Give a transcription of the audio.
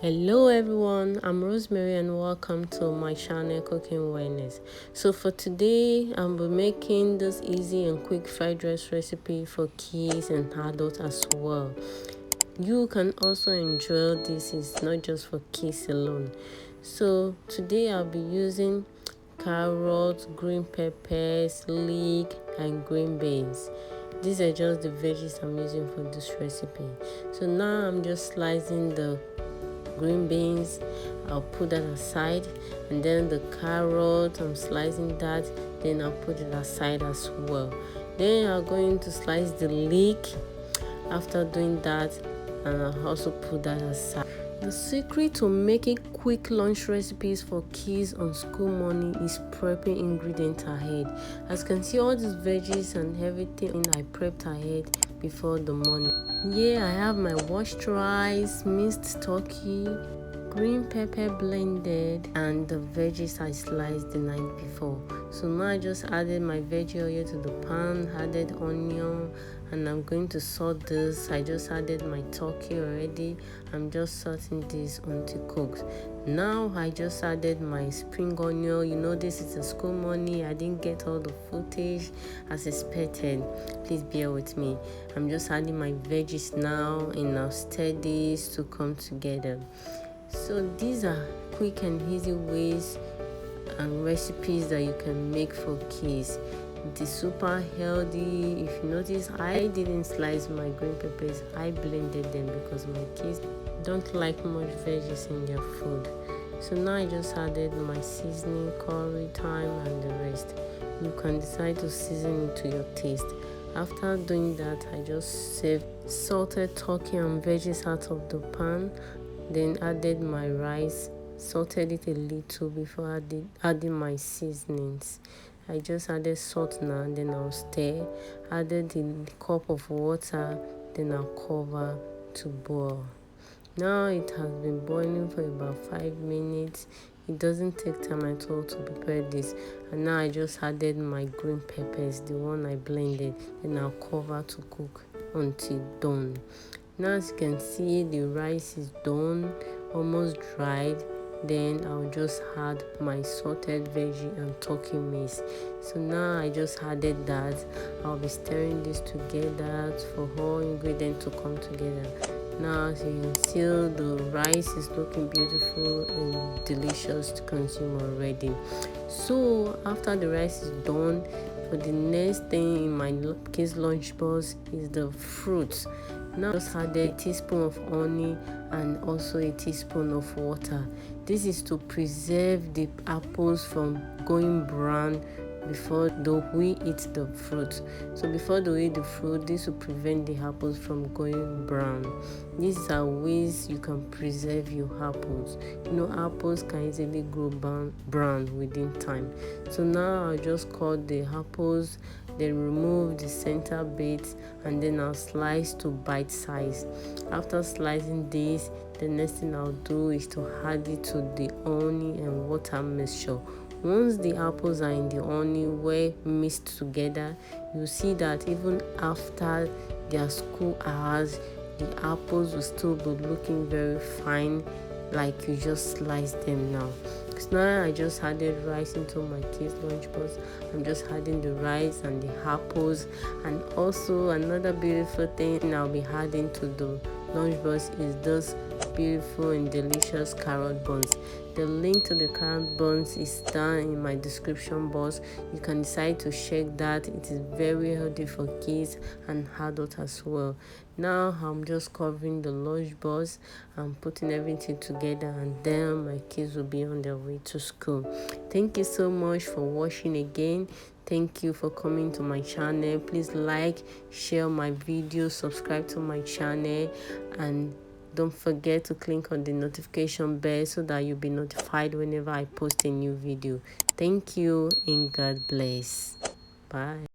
Hello everyone, I'm Rosemary and welcome to my channel Cooking Wellness. So for today, I'll be making this easy and quick fried rice recipe for kids and adults as well. You can also enjoy this, it's not just for kids alone. So today I'll be using carrots, green peppers, leek and green beans. These are just the veggies I'm using for this recipe. So now I'm just slicing the green beans. I'll put that aside, and then the carrot, I'm slicing that, then I'll put it aside as well. Then I'm going to slice the leek after doing that, and I'll also put that aside. The secret to making quick lunch recipes for kids on school morning is prepping ingredients ahead. As you can see, all these veggies and everything I prepped ahead before the morning. Here I have my washed rice, minced turkey, green pepper blended, and the veggies I sliced the night before. So now I just added my veggie oil to the pan, added onion, and I'm going to salt this. I just added my turkey already. I'm just salting this until cooked. Now I just added my spring onion. You know, this is a school morning. I didn't get all the footage as expected. Please bear with me. I'm just adding my veggies now, and I'll stir this to come together. So these are quick and easy ways and recipes that you can make for kids. It is super healthy. If you notice, I didn't slice my green peppers, I blended them because my kids don't like much veggies in their food. So now I just added my seasoning, curry, thyme, and the rest. You can decide to season it to your taste. After doing that, I just saved salted turkey and veggies out of the pan, then added my rice, salted it a little before adding my seasonings. I just added salt now, then I'll stir, added a cup of water, then I'll cover to boil. Now it has been boiling for about 5 minutes. It doesn't take time at all to prepare this. And now I just added my green peppers, the one I blended, and I'll cover to cook until done. Now as you can see, the rice is done, almost dried. Then I'll just add my salted veggie and turkey mix. So now I just added that. I'll be stirring this together for all ingredients to come together. Now as you can see, the rice is looking beautiful and delicious to consume already. So after the rice is done, for the next thing in my kids lunch box is the fruits. Now just add a teaspoon of honey and also a teaspoon of water. This is to preserve the apples from going brown before we eat the fruit. So before they eat the fruit, this will prevent the apples from going brown. These are ways you can preserve your apples. You know, apples can easily grow brown within time. So now I'll just cut the apples, then remove the center bits, and then I'll slice to bite size. After slicing this, the next thing I'll do is to add it to the honey and water mixture. Once the apples are in the honey well mixed together, you see that even after their school hours, the apples will still be looking very fine, like you just sliced them now. So now I just added rice into my kids' lunchbox. I'm just adding the rice and the apples, and also another beautiful thing I'll be adding to the lunchbox is this beautiful and delicious carrot buns. The link to the carrot buns is down in my description box. You can decide to check that. It is very healthy for kids and adults as well. Now I'm just covering the lunch box and putting everything together, and then my kids will be on their way to school. Thank you so much for watching again. Thank you for coming to my channel. Please like, share my video, subscribe to my channel, and don't forget to click on the notification bell so that you'll be notified whenever I post a new video. Thank you and God bless. Bye.